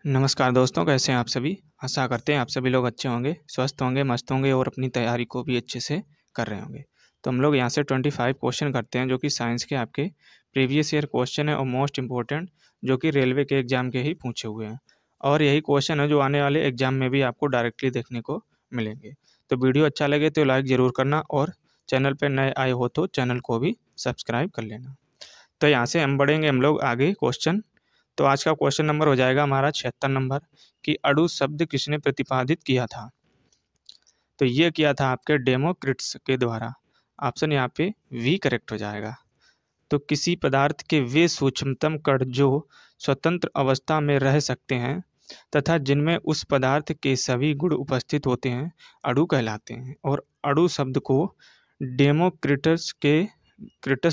नमस्कार दोस्तों, कैसे हैं आप सभी। आशा करते हैं आप सभी लोग अच्छे होंगे, स्वस्थ होंगे, मस्त होंगे और अपनी तैयारी को भी अच्छे से कर रहे होंगे। तो हम लोग यहाँ से 25 क्वेश्चन करते हैं जो कि साइंस के आपके प्रीवियस ईयर क्वेश्चन है और मोस्ट इम्पोर्टेंट जो कि रेलवे के एग्ज़ाम के ही पूछे हुए हैं। और यही क्वेश्चन है जो आने वाले एग्ज़ाम में भी आपको डायरेक्टली देखने को मिलेंगे। तो वीडियो अच्छा लगे तो लाइक ज़रूर करना और चैनल पर नए आए हो तो चैनल को भी सब्सक्राइब कर लेना। तो यहाँ से हम बढ़ेंगे हम लोग आगे क्वेश्चन। तो आज का क्वेश्चन नंबर हो जाएगा हमारा 76 नंबर कि अणु शब्द किसने प्रतिपादित किया था। तो ये किया था आपके डेमोक्रिट्स के द्वारा। ऑप्शन यहाँ पे वी करेक्ट हो जाएगा। तो किसी पदार्थ के वे सूक्ष्मतम कण जो स्वतंत्र अवस्था में रह सकते हैं तथा जिनमें उस पदार्थ के सभी गुण उपस्थित होते हैं अणु कहलाते हैं। और अणु शब्द को क्रिटस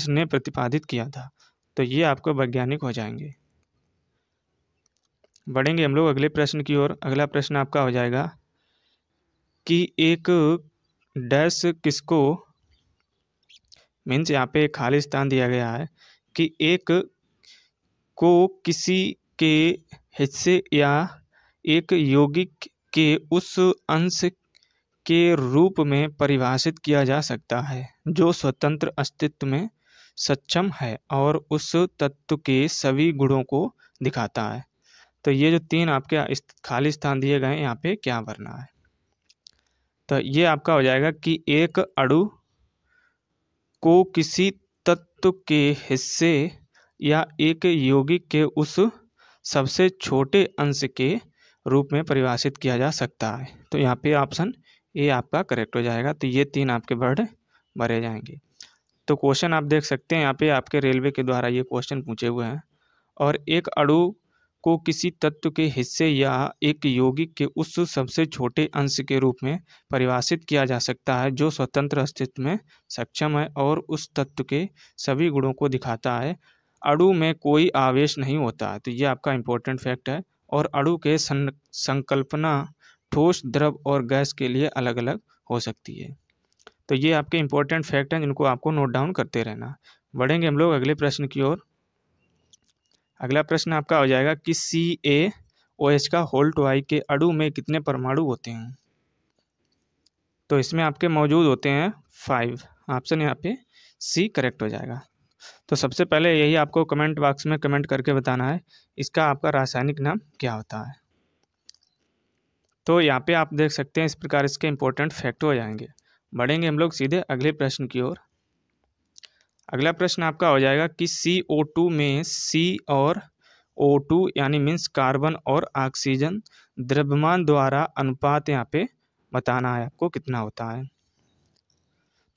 ने प्रतिपादित किया था। तो ये आपको वैज्ञानिक हो जाएंगे। बढ़ेंगे हम लोग अगले प्रश्न की ओर। अगला प्रश्न आपका हो जाएगा कि एक डैश किसको मीन्स यहाँ पे खाली स्थान दिया गया है कि एक को किसी के हिस्से या एक यौगिक के उस अंश के रूप में परिभाषित किया जा सकता है जो स्वतंत्र अस्तित्व में सक्षम है और उस तत्व के सभी गुणों को दिखाता है। तो ये जो तीन आपके खाली स्थान दिए गए हैं यहाँ पे क्या भरना है। तो ये आपका हो जाएगा कि एक अणु को किसी तत्व के हिस्से या एक यौगिक के उस सबसे छोटे अंश के रूप में परिभाषित किया जा सकता है। तो यहाँ पे ऑप्शन ए आपका करेक्ट हो जाएगा। तो ये तीन आपके वर्ड भरे जाएंगे। तो क्वेश्चन आप देख सकते हैं यहाँ पे आपके रेलवे के द्वारा ये क्वेश्चन पूछे हुए हैं। और एक अणु को किसी तत्व के हिस्से या एक यौगिक के उस सबसे छोटे अंश के रूप में परिभाषित किया जा सकता है जो स्वतंत्र अस्तित्व में सक्षम है और उस तत्व के सभी गुणों को दिखाता है। अणु में कोई आवेश नहीं होता है। तो ये आपका इम्पोर्टेंट फैक्ट है। और अणु के संकल्पना ठोस, द्रव और गैस के लिए अलग अलग हो सकती है। तो ये आपके इम्पोर्टेंट फैक्ट हैं जिनको आपको नोट डाउन करते रहना। बढ़ेंगे हम लोग अगले प्रश्न की ओर। अगला प्रश्न आपका हो जाएगा कि CaOH का होल्ट-Y के अणु में कितने परमाणु होते हैं। तो इसमें आपके मौजूद होते हैं 5। ऑप्शन यहाँ पे सी करेक्ट हो जाएगा। तो सबसे पहले यही आपको कमेंट बॉक्स में कमेंट करके बताना है इसका आपका रासायनिक नाम क्या होता है। तो यहाँ पे आप देख सकते हैं इस प्रकार इसके इंपॉर्टेंट फैक्ट हो जाएंगे। बढ़ेंगे हम लोग सीधे अगले प्रश्न की ओर। अगला प्रश्न आपका हो जाएगा कि CO2 में C और O2 यानी मीन्स कार्बन और ऑक्सीजन द्रव्यमान द्वारा अनुपात यहाँ पे बताना है आपको कितना होता है।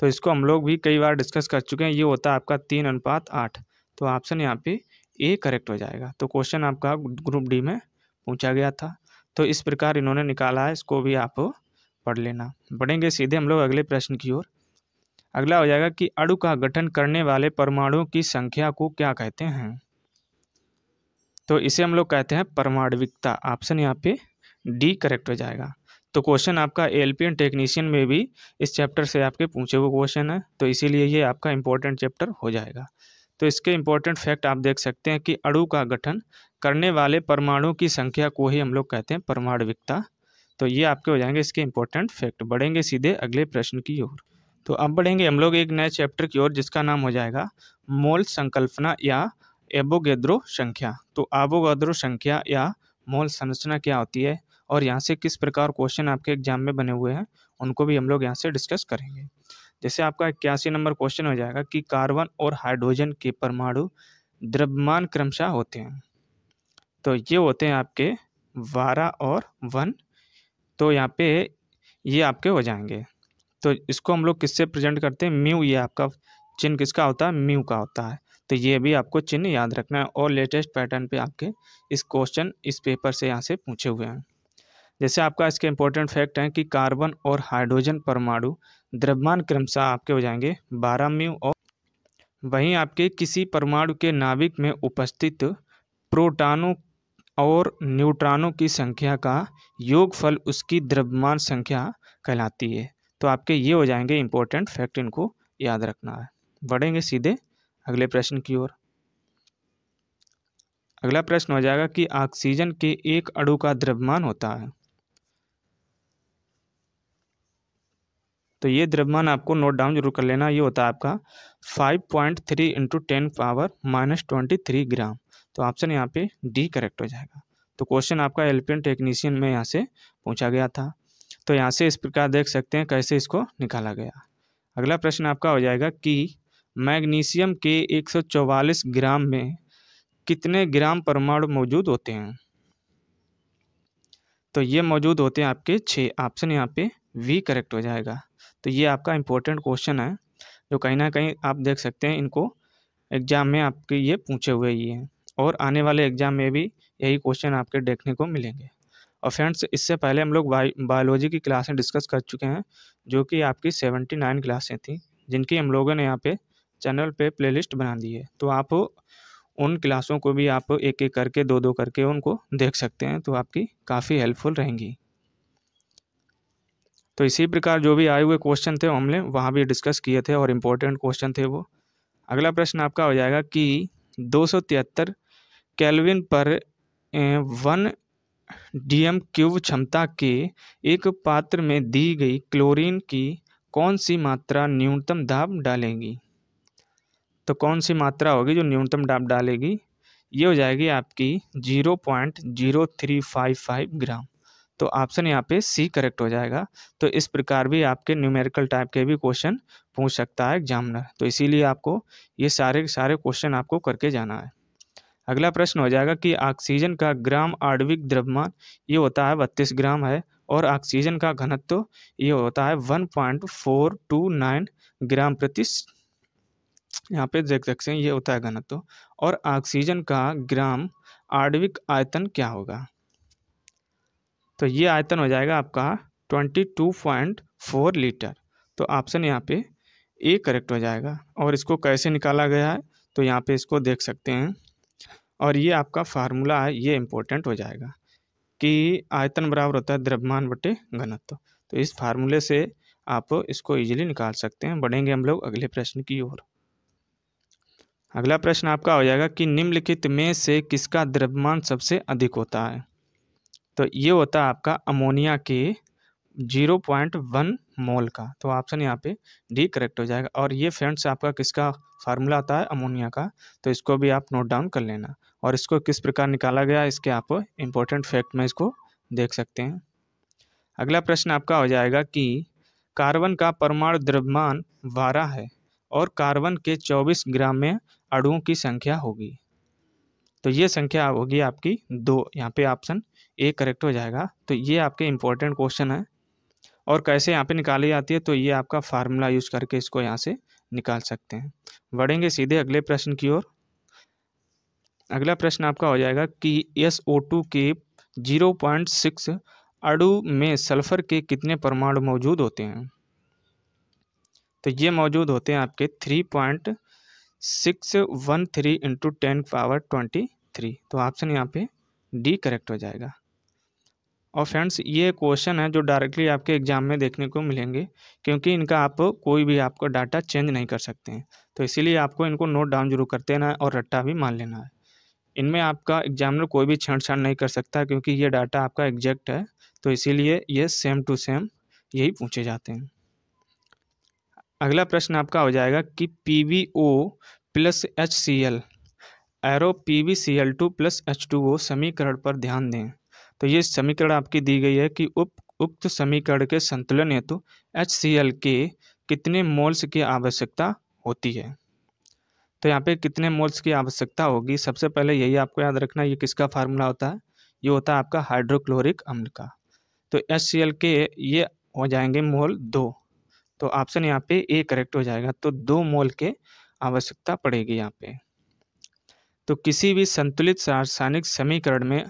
तो इसको हम लोग भी कई बार डिस्कस कर चुके हैं। ये होता है आपका 3:8। तो ऑप्शन यहाँ पे ए करेक्ट हो जाएगा। तो क्वेश्चन आपका ग्रुप डी में पूछा गया था। तो इस प्रकार इन्होंने निकाला है, इसको भी आप पढ़ लेना। बढ़ेंगे सीधे हम लोग अगले प्रश्न की ओर। अगला हो जाएगा कि अणु का गठन करने वाले परमाणुओं की संख्या को क्या कहते हैं। तो इसे हम लोग कहते हैं परमाणविकता। ऑप्शन यहाँ पे डी करेक्ट हो जाएगा। तो क्वेश्चन आपका एलपीएन टेक्नीशियन में भी इस चैप्टर से आपके पूछे हुए क्वेश्चन है। तो इसीलिए ये आपका इंपॉर्टेंट चैप्टर हो जाएगा। तो इसके इंपॉर्टेंट फैक्ट आप देख सकते हैं कि अणु का गठन करने वाले परमाणु की संख्या को ही हम लोग कहते हैं परमाणविकता। तो ये आपके हो जाएंगे इसके इंपॉर्टेंट फैक्ट। बढ़ेंगे सीधे अगले प्रश्न की ओर। तो अब बढ़ेंगे हम लोग एक नए चैप्टर की ओर जिसका नाम हो जाएगा मोल संकल्पना या एवोगैड्रो संख्या। तो एवोगैड्रो संख्या या मोल संरचना क्या होती है और यहाँ से किस प्रकार क्वेश्चन आपके एग्जाम में बने हुए हैं उनको भी हम लोग यहाँ से डिस्कस करेंगे। जैसे आपका 81 नंबर क्वेश्चन हो जाएगा कि कार्बन और हाइड्रोजन के परमाणु द्रव्यमान क्रमशः होते हैं। तो ये होते हैं आपके 12 और 1। तो यहाँ पे ये आपके हो जाएंगे। तो इसको हम लोग किससे प्रेजेंट करते हैं, म्यू। ये आपका चिन्ह किसका होता है, म्यू का होता है। तो ये भी आपको चिन्ह याद रखना है। और लेटेस्ट पैटर्न पे आपके इस क्वेश्चन इस पेपर से यहाँ से पूछे हुए हैं। जैसे आपका इसके इंपॉर्टेंट फैक्ट हैं कि कार्बन और हाइड्रोजन परमाणु द्रव्यमान क्रमशः आपके हो जाएंगे 12 म्यू। और वहीं आपके किसी परमाणु के नाभिक में उपस्थित प्रोटॉनों और न्यूट्रॉनों की संख्या का योगफल उसकी द्रव्यमान संख्या कहलाती है। तो आपके ये हो जाएंगे इंपॉर्टेंट फैक्ट, इनको याद रखना है। बढ़ेंगे सीधे अगले प्रश्न की ओर। अगला प्रश्न हो जाएगा कि ऑक्सीजन के एक अणु का द्रव्यमान होता है। तो ये द्रव्यमान आपको नोट डाउन जरूर कर लेना। ये होता है आपका 5.3 इंटू 10⁻⁻23 ग्राम। तो ऑप्शन यहाँ पे डी करेक्ट हो जाएगा। तो क्वेश्चन आपका एल्पिन टेक्नीशियन में यहाँ से पूछा गया था। तो यहाँ से इस प्रकार देख सकते हैं कैसे इसको निकाला गया। अगला प्रश्न आपका हो जाएगा कि मैग्नीशियम के 144 ग्राम में कितने ग्राम परमाणु मौजूद होते हैं। तो ये मौजूद होते हैं आपके 6। ऑप्शन यहाँ पे वी करेक्ट हो जाएगा। तो ये आपका इम्पोर्टेंट क्वेश्चन है जो कहीं ना कहीं आप देख सकते हैं, इनको एग्जाम में आपके ये पूछे हुए ही हैं और आने वाले एग्जाम में भी यही क्वेश्चन आपके देखने को मिलेंगे। और फ्रेंड्स, इससे पहले हम लोग बायोलॉजी की क्लासें डिस्कस कर चुके हैं जो कि आपकी 79 क्लासें थी, जिनकी हम लोगों ने यहाँ पे चैनल पे प्लेलिस्ट बना दी है। तो आप उन क्लासों को भी आप एक एक करके दो दो करके उनको देख सकते हैं, तो आपकी काफ़ी हेल्पफुल रहेंगी। तो इसी प्रकार जो भी आए हुए क्वेश्चन थे हमने वहाँ भी डिस्कस किए थे और इम्पोर्टेंट क्वेश्चन थे वो। अगला प्रश्न आपका हो जाएगा कि 273 केल्विन पर 1 DM³ क्षमता के एक पात्र में दी गई क्लोरीन की कौन सी मात्रा न्यूनतम दाब डालेगी। तो कौन सी मात्रा होगी जो न्यूनतम दाब डालेगी, ये हो जाएगी आपकी 0.0355 ग्राम। तो ऑप्शन यहाँ पे सी करेक्ट हो जाएगा। तो इस प्रकार भी आपके न्यूमेरिकल टाइप के भी क्वेश्चन पूछ सकता है एग्जामिनर, तो इसीलिए आपको ये सारे क्वेश्चन आपको करके जाना है। अगला प्रश्न हो जाएगा कि ऑक्सीजन का ग्राम आणविक द्रव्यमान ये होता है 32 ग्राम है और ऑक्सीजन का घनत्व ये होता है 1.429 ग्राम प्रति, यहाँ पे देख सकते हैं ये होता है घनत्व। और ऑक्सीजन का ग्राम आणविक आयतन क्या होगा। तो ये आयतन हो जाएगा आपका 22.4 लीटर। तो ऑप्शन यहाँ पे ए करेक्ट हो जाएगा। और इसको कैसे निकाला गया है तो यहाँ पे इसको देख सकते हैं, और ये आपका फार्मूला है, ये इम्पोर्टेंट हो जाएगा कि आयतन बराबर होता है द्रव्यमान बटे घनत्व। तो इस फार्मूले से आप इसको इजीली निकाल सकते हैं। बढ़ेंगे हम लोग अगले प्रश्न की ओर। अगला प्रश्न आपका हो जाएगा कि निम्नलिखित में से किसका द्रव्यमान सबसे अधिक होता है। तो ये होता है आपका अमोनिया के 0.1 मोल का। तो ऑप्शन यहाँ पे डी करेक्ट हो जाएगा। और ये फ्रेंड्स आपका किसका फार्मूला आता है, अमोनिया का। तो इसको भी आप नोट डाउन कर लेना। और इसको किस प्रकार निकाला गया इसके आप इम्पोर्टेंट फैक्ट में इसको देख सकते हैं। अगला प्रश्न आपका हो जाएगा कि कार्बन का परमाणु द्रव्यमान 12 है और कार्बन के 24 ग्राम में अणुओं की संख्या होगी। तो ये संख्या होगी आपकी 2। यहाँ पे ऑप्शन ए करेक्ट हो जाएगा। तो ये आपके इम्पोर्टेंट क्वेश्चन है और कैसे यहाँ पे निकाली जाती है, तो ये आपका फार्मूला यूज करके इसको यहाँ से निकाल सकते हैं। बढ़ेंगे सीधे अगले प्रश्न की ओर। अगला प्रश्न आपका हो जाएगा कि SO2 के 0.6 अणु में सल्फर के कितने परमाणु मौजूद होते हैं। तो ये मौजूद होते हैं आपके 3.613 इंटू 10⁻23। तो ऑप्शन यहाँ पे डी करेक्ट हो जाएगा। और फ्रेंड्स, ये क्वेश्चन है जो डायरेक्टली आपके एग्जाम में देखने को मिलेंगे, क्योंकि इनका आप कोई भी आपको डाटा चेंज नहीं कर सकते हैं। तो इसीलिए आपको इनको नोट डाउन जरूर कर देना है और रट्टा भी मान लेना है। इनमें आपका एग्जामिनर कोई भी छेड़छाड़ नहीं कर सकता, क्योंकि ये डाटा आपका एग्जैक्ट है। तो इसीलिए ये सेम टू सेम यही पूछे जाते हैं। अगला प्रश्न आपका हो जाएगा कि PbO plus HCl arrow PbCl2 plus H2O समीकरण पर ध्यान दें। तो ये समीकरण आपकी दी गई है कि उक्त समीकरण के संतुलन हेतु HCl के कितने मोल्स की आवश्यकता होती है। तो यहाँ पे कितने मोल्स की आवश्यकता होगी, सबसे पहले यही आपको याद रखना, ये किसका फार्मूला होता है, ये होता है आपका हाइड्रोक्लोरिक अम्ल का। तो HCl के ये हो जाएंगे मोल 2। तो ऑप्शन यहाँ पे ए करेक्ट हो जाएगा। तो 2 मोल के आवश्यकता पड़ेगी यहाँ पे। तो किसी भी संतुलित रासायनिक समीकरण में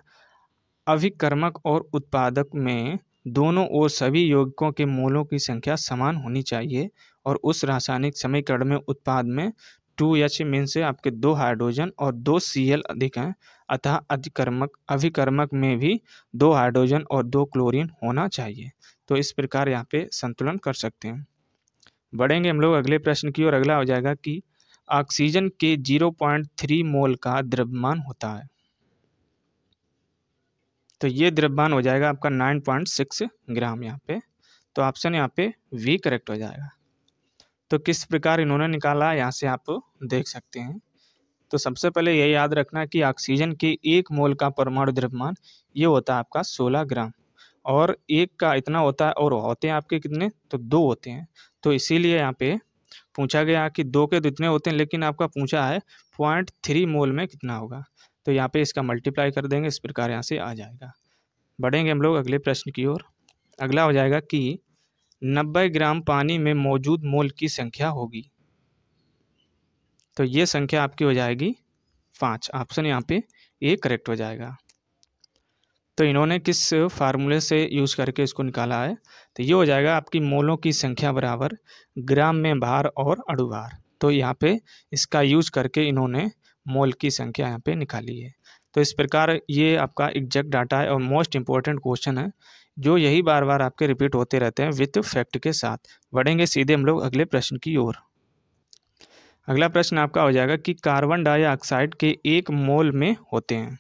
अभिकर्मक और उत्पादक में दोनों ओर सभी यौगिकों के मोलों की संख्या समान होनी चाहिए, और उस रासायनिक समीकरण में उत्पाद में 2H में से आपके 2 हाइड्रोजन और 2 Cl अधिक हैं, अतः अभिकर्मक में भी 2 हाइड्रोजन और 2 क्लोरीन होना चाहिए। तो इस प्रकार यहाँ पे संतुलन कर सकते हैं। बढ़ेंगे हम लोग अगले प्रश्न की ओर। अगला हो जाएगा कि ऑक्सीजन के 0.3 मोल का द्रव्यमान होता है। तो ये द्रव्यमान हो जाएगा आपका 9.6 ग्राम यहाँ पे। तो ऑप्शन यहाँ पे वी करेक्ट हो जाएगा। तो किस प्रकार इन्होंने निकाला यहाँ से आप देख सकते हैं। तो सबसे पहले ये याद रखना कि ऑक्सीजन के 1 मोल का परमाणु द्रव्यमान ये होता है आपका 16 ग्राम, और एक का इतना होता है, और होते हैं आपके कितने, तो 2 होते हैं। तो इसीलिए यहाँ पे पूछा गया कि 2 के तो इतने होते हैं, लेकिन आपका पूछा है 0.3 मोल में कितना होगा। तो यहाँ पे इसका मल्टीप्लाई कर देंगे, इस प्रकार यहाँ से आ जाएगा। बढ़ेंगे हम लोग अगले प्रश्न की ओर। अगला हो जाएगा कि 90 ग्राम पानी में मौजूद मोल की संख्या होगी। तो ये संख्या आपकी हो जाएगी 5। ऑप्शन यहाँ पे ए करेक्ट हो जाएगा। तो इन्होंने किस फार्मूले से यूज़ करके इसको निकाला है, तो ये हो जाएगा आपकी मोलों की संख्या बराबर ग्राम में भार और अणु भार। तो यहाँ पे इसका यूज़ करके इन्होंने मोल की संख्या यहाँ पे निकाली है। तो इस प्रकार ये आपका एग्जैक्ट डाटा है और मोस्ट इम्पोर्टेंट क्वेश्चन है, जो यही बार बार आपके रिपीट होते रहते हैं विथ फैक्ट के साथ। बढ़ेंगे सीधे हम लोग अगले प्रश्न की ओर। अगला प्रश्न आपका हो जाएगा कि कार्बन डाइऑक्साइड के 1 मोल में होते हैं।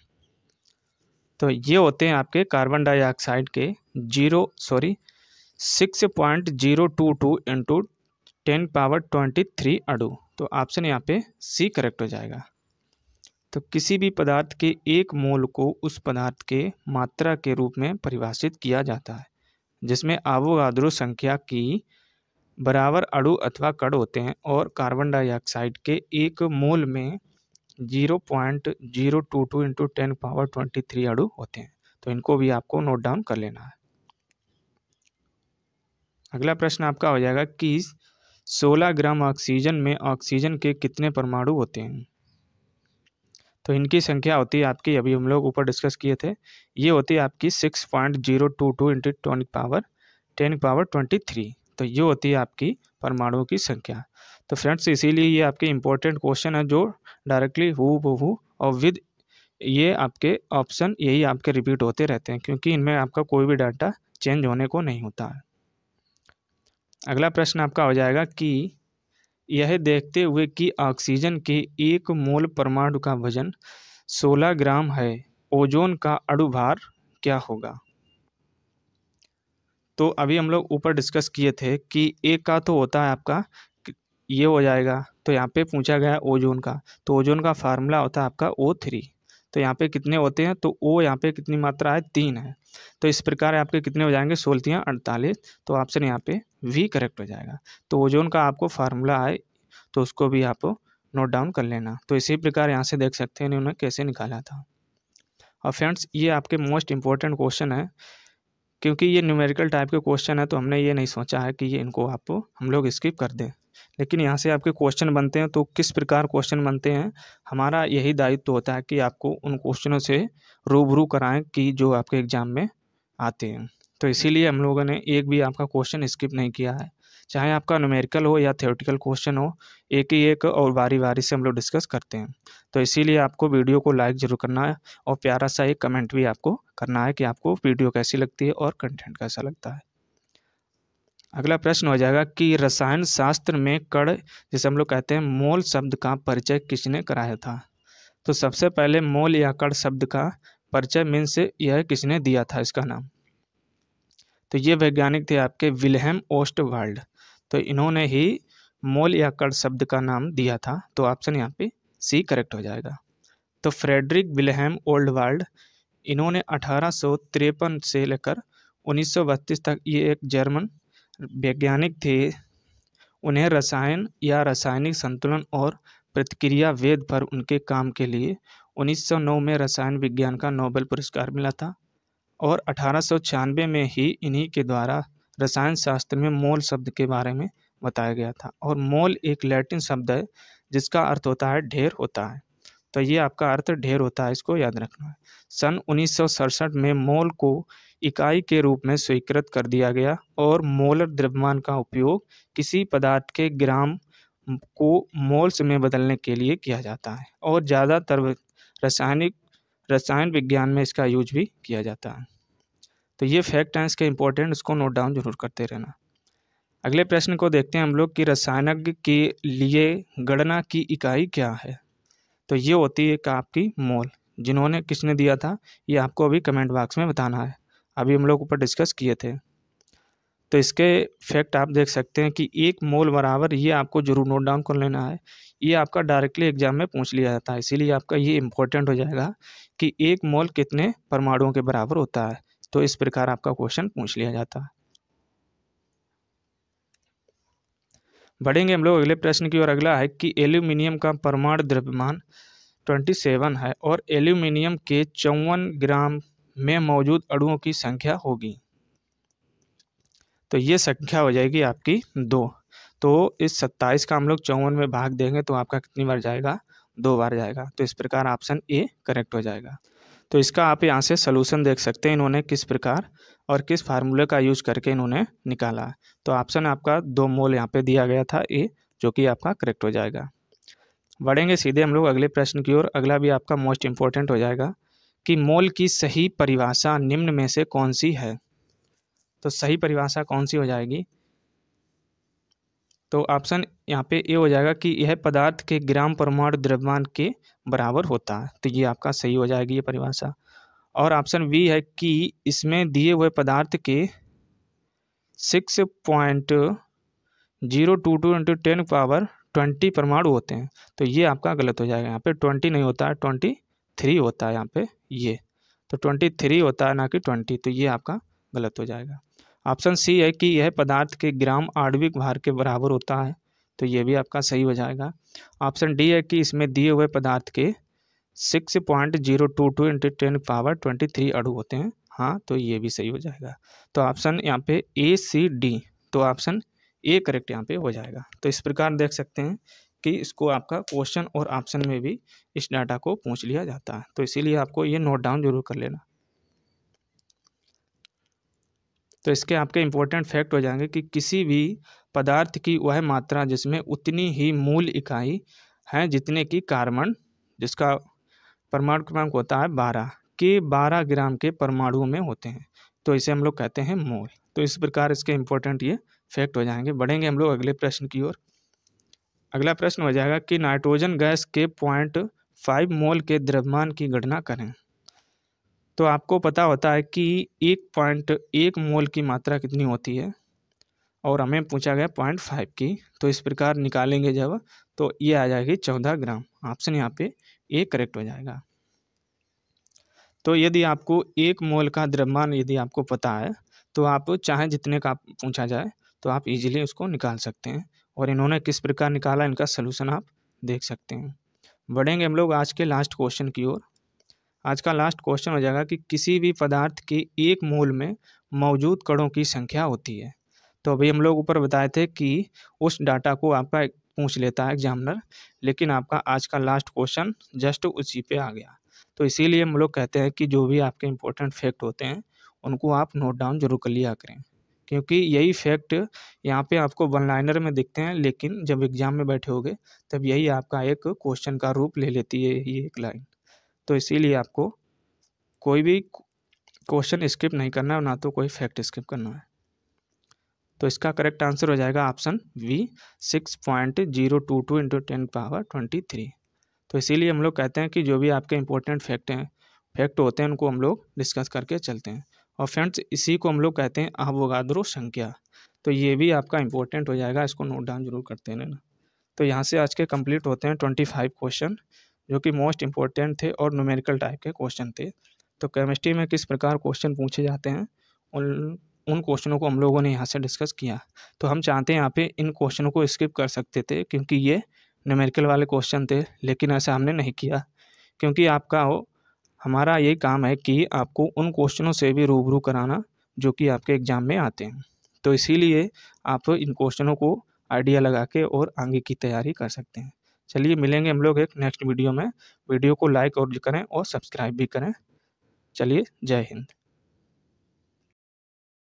तो ये होते हैं आपके कार्बन डाइऑक्साइड के 6.022 इंटू 10⁻23 अणु। तो ऑप्शन यहाँ पे सी करेक्ट हो जाएगा। तो किसी भी पदार्थ के 1 मोल को उस पदार्थ के मात्रा के रूप में परिभाषित किया जाता है जिसमें एवोगाद्रो संख्या की बराबर अणु अथवा कण होते हैं, और कार्बन डाइऑक्साइड के 1 मोल में 0.022 इंटू 10⁻23 अणु होते हैं। तो इनको भी आपको नोट डाउन कर लेना है। अगला प्रश्न आपका हो जाएगा कि 16 ग्राम ऑक्सीजन में ऑक्सीजन के कितने परमाणु होते हैं। तो इनकी संख्या होती है आपकी, अभी हम लोग ऊपर डिस्कस किए थे, ये होती है आपकी 6.022 इंटू 10⁻23। तो ये होती है आपकी परमाणुओं की संख्या। तो फ्रेंड्स इसीलिए ये आपके इंपॉर्टेंट क्वेश्चन है, जो डायरेक्टली हूबहू और विद ये आपके ऑप्शन यही आपके रिपीट होते रहते हैं, क्योंकि इनमें आपका कोई भी डाटा चेंज होने को नहीं होता है। अगला प्रश्न आपका हो जाएगा कि यह देखते हुए कि ऑक्सीजन के 1 मोल परमाणु का वजन 16 ग्राम है, ओजोन का अणु भार क्या होगा। तो अभी हम लोग ऊपर डिस्कस किए थे कि एक का तो होता है आपका ये हो जाएगा, तो यहाँ पे पूछा गया ओजोन का, तो ओजोन का फार्मूला होता है आपका O3। तो यहाँ पे कितने होते हैं, तो O यहाँ पे कितनी मात्रा है, 3 है। तो इस प्रकार आपके कितने हो जाएंगे, 16 48। तो ऑप्शन यहाँ पे वी करेक्ट हो जाएगा। तो ओजोन का आपको फार्मूला है, तो उसको भी आप नोट डाउन कर लेना। तो इसी प्रकार यहाँ से देख सकते हैं इन्होंने कैसे निकाला था। और फ्रेंड्स ये आपके मोस्ट इंपॉर्टेंट क्वेश्चन है, क्योंकि ये न्यूमेरिकल टाइप के क्वेश्चन है, तो हमने ये नहीं सोचा है कि ये इनको आप हम लोग स्किप कर दें, लेकिन यहाँ से आपके क्वेश्चन बनते हैं। तो किस प्रकार क्वेश्चन बनते हैं, हमारा यही दायित्व होता है कि आपको उन क्वेश्चनों से रूबरू कराएं कि जो आपके एग्जाम में आते हैं। तो इसीलिए हम लोगों ने एक भी आपका क्वेश्चन स्किप नहीं किया है, चाहे आपका न्यूमेरिकल हो या थ्योरेटिकल क्वेश्चन हो, एक ही एक और बारी बारी से हम लोग डिस्कस करते हैं। तो इसीलिए आपको वीडियो को लाइक ज़रूर करना है, और प्यारा सा एक कमेंट भी आपको करना है कि आपको वीडियो कैसी लगती है और कंटेंट कैसा लगता है। अगला प्रश्न हो जाएगा कि रसायन शास्त्र में कण, जैसे हम लोग कहते हैं, मोल शब्द का परिचय किसने कराया था। तो सबसे पहले मोल या कण शब्द का परिचय मीन्स यह किसने दिया था, इसका नाम, तो ये वैज्ञानिक थे आपके विल्हेम ओस्टवाल्ड। तो इन्होंने ही मोल या कण शब्द का नाम दिया था। तो ऑप्शन यहाँ पे सी करेक्ट हो जाएगा। तो फ्रेडरिक विल्हेम ओस्टवाल्ड, इन्होंने 1853 से लेकर 1932 तक ये एक जर्मन वैज्ञानिक थे। उन्हें रसायन या रासायनिक संतुलन और प्रतिक्रिया वेद पर उनके काम के लिए 1909 में रसायन विज्ञान का नोबेल पुरस्कार मिला था, और 1896 में ही इन्हीं के द्वारा रसायन शास्त्र में मोल शब्द के बारे में बताया गया था। और मोल एक लैटिन शब्द है जिसका अर्थ होता है ढेर होता है। तो ये आपका अर्थ ढेर होता है, इसको याद रखना है। सन 1967 में मोल को इकाई के रूप में स्वीकृत कर दिया गया, और मोलर द्रव्यमान का उपयोग किसी पदार्थ के ग्राम को मोल्स में बदलने के लिए किया जाता है, और ज़्यादातर रसायन विज्ञान में इसका यूज भी किया जाता है। तो ये फैक्ट है इसके इंपॉर्टेंट, इसको नोट डाउन जरूर करते रहना। अगले प्रश्न को देखते हैं हम लोग कि रसायनज्ञ के लिए गणना की इकाई क्या है। तो ये होती है आपकी मोल, जिन्होंने किसने दिया था ये आपको अभी कमेंट बॉक्स में बताना है। अभी हम लोग ऊपर डिस्कस किए थे। तो इसके फैक्ट आप देख सकते हैं कि 1 मोल बराबर, ये आपको जरूर नोट डाउन कर लेना है। ये आपका डायरेक्टली एग्जाम में पूछ लिया जाता है, इसीलिए आपका ये इंपॉर्टेंट हो जाएगा कि 1 मोल कितने परमाणुओं के बराबर होता है। तो इस प्रकार आपका क्वेश्चन पूछ लिया जाता है। बढ़ेंगे हम लोग अगले प्रश्न की ओर। अगला है कि एल्यूमिनियम का परमाणु द्रव्यमान 27 है और एल्यूमिनियम के 54 ग्राम में मौजूद अणुओं की संख्या होगी। तो ये संख्या हो जाएगी आपकी 2। तो इस 27 का हम लोग 54 में भाग देंगे तो आपका कितनी बार जाएगा? 2 बार जाएगा। तो इस प्रकार ऑप्शन ए करेक्ट हो जाएगा। तो इसका आप यहाँ से सलूशन देख सकते हैं इन्होंने किस प्रकार और किस फार्मूले का यूज करके इन्होंने निकाला है। तो ऑप्शन आपका 2 मोल यहाँ पे दिया गया था ए, जो कि आपका करेक्ट हो जाएगा। बढ़ेंगे सीधे हम लोग अगले प्रश्न की ओर। अगला भी आपका मोस्ट इंपॉर्टेंट हो जाएगा कि मोल की सही परिभाषा निम्न में से कौन सी है। तो सही परिभाषा कौन सी हो जाएगी? तो ऑप्शन यहाँ पे ए हो जाएगा कि यह पदार्थ के ग्राम परमाणु द्रव्यमान के बराबर होता है। तो ये आपका सही हो जाएगी ये परिभाषा। और ऑप्शन बी है कि इसमें दिए हुए पदार्थ के 6.022 × 10⁻20 परमाणु होते हैं। तो ये आपका गलत हो जाएगा। यहाँ पे 20 नहीं होता है, 23 होता है यहाँ पे ये। तो 23 होता है ना कि 20। तो ये आपका गलत हो जाएगा। ऑप्शन सी है कि यह पदार्थ के ग्राम आणविक भार के बराबर होता है। तो ये भी आपका सही हो जाएगा। ऑप्शन डी है कि इसमें दिए हुए पदार्थ के 6.022 × 10⁻23 अणु होते हैं। हाँ, तो ये भी सही हो जाएगा। तो ऑप्शन यहाँ पे ए सी डी, तो ऑप्शन ए करेक्ट यहाँ पे हो जाएगा। तो इस प्रकार देख सकते हैं कि इसको आपका क्वेश्चन और ऑप्शन में भी इस डाटा को पूछ लिया जाता है। तो इसीलिए आपको ये नोट डाउन जरूर कर लेना। तो इसके आपके इंपॉर्टेंट फैक्ट हो जाएंगे कि किसी भी पदार्थ की वह मात्रा जिसमें उतनी ही मूल इकाई है जितने की कार्बन, जिसका परमाणु क्रमांक होता है 12 के 12 ग्राम के परमाणुओं में होते हैं। तो इसे हम लोग कहते हैं मोल। तो इस प्रकार इसके इंपॉर्टेंट ये फैक्ट हो जाएंगे। बढ़ेंगे हम लोग अगले प्रश्न की ओर। अगला प्रश्न हो जाएगा कि नाइट्रोजन गैस के 0.5 मोल के द्रव्यमान की गणना करें। तो आपको पता होता है कि 1.1 मोल की मात्रा कितनी होती है और हमें पूछा गया 0.5 की। तो इस प्रकार निकालेंगे जब, तो ये आ जाएगी 14 ग्राम। ऑप्शन यहाँ पे ए करेक्ट हो जाएगा। तो यदि आपको 1 मोल का द्रव्यमान यदि आपको पता है तो आप चाहे जितने का पूछा जाए तो आप इजीली उसको निकाल सकते हैं। और इन्होंने किस प्रकार निकाला, इनका सलूशन आप देख सकते हैं। बढ़ेंगे हम लोग आज के लास्ट क्वेश्चन की ओर। आज का लास्ट क्वेश्चन हो जाएगा कि किसी भी पदार्थ के 1 मोल में मौजूद कणों की संख्या होती है। तो अभी हम लोग ऊपर बताए थे कि उस डाटा को आपका पूछ लेता है एग्जामिनर, लेकिन आपका आज का लास्ट क्वेश्चन जस्ट उसी पे आ गया। तो इसीलिए हम लोग कहते हैं कि जो भी आपके इंपॉर्टेंट फैक्ट होते हैं उनको आप नोट डाउन जरूर कर लिया करें, क्योंकि यही फैक्ट यहाँ पे आपको वन लाइनर में दिखते हैं, लेकिन जब एग्जाम में बैठे होगे तब यही आपका एक क्वेश्चन का रूप ले लेती है ये एक लाइन। तो इसीलिए आपको कोई भी क्वेश्चन स्किप नहीं करना है, ना तो कोई फैक्ट स्किप करना है। तो इसका करेक्ट आंसर हो जाएगा ऑप्शन बी 6.022 × 10⁻23। तो इसीलिए हम लोग कहते हैं कि जो भी आपके इंपॉर्टेंट फैक्ट होते हैं उनको हम लोग डिस्कस करके चलते हैं। और फ्रेंड्स, इसी को हम लोग कहते हैं अवोगाद्रो संख्या। तो ये भी आपका इंपॉर्टेंट हो जाएगा, इसको नोट डाउन जरूर करते रहना। तो यहाँ से आज के कंप्लीट होते हैं 25 क्वेश्चन, जो कि मोस्ट इंपॉर्टेंट थे और न्यूमेरिकल टाइप के क्वेश्चन थे। तो केमिस्ट्री में किस प्रकार क्वेश्चन पूछे जाते हैं उन क्वेश्चनों को हम लोगों ने यहाँ से डिस्कस किया। तो हम चाहते हैं यहाँ पे इन क्वेश्चनों को स्किप कर सकते थे क्योंकि ये न्यूमेरिकल वाले क्वेश्चन थे, लेकिन ऐसा हमने नहीं किया, क्योंकि हमारा यही काम है कि आपको उन क्वेश्चनों से भी रूबरू कराना जो कि आपके एग्जाम में आते हैं। तो इसीलिए आप इन क्वेश्चनों को आइडिया लगा के और आगे की तैयारी कर सकते हैं। चलिए मिलेंगे हम लोग एक नेक्स्ट वीडियो में। वीडियो को लाइक और करें और सब्सक्राइब भी करें। चलिए, जय हिंद।